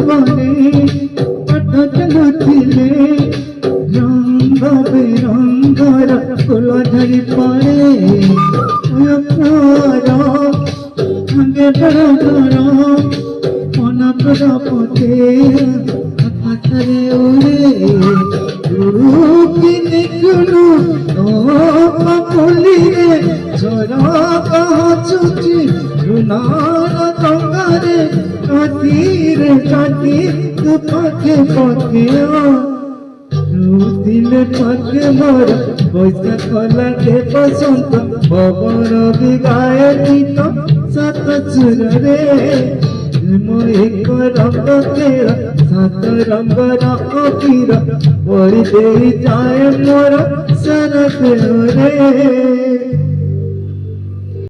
বনে পথ চলুছিলে রঙ্গ বেরঙ্গর ফুল ঝরি পড়ে আগে বড় বড় মন প্রপতে আকাশে উড়ে কিনে গুলো ও কপলিরে ঝরা কাচুচি রুনার গঙ্গারে কাতিরে কাতি তু পাখে পাখে দিলে পাখে মোর বৈশাখ লাগে বসন্ত পবন বিগায় গীত সাত সুরে এক রঙ্গ তেরা সাত রঙ্গর অকির পরি দেই যায় মোর শরৎ রে।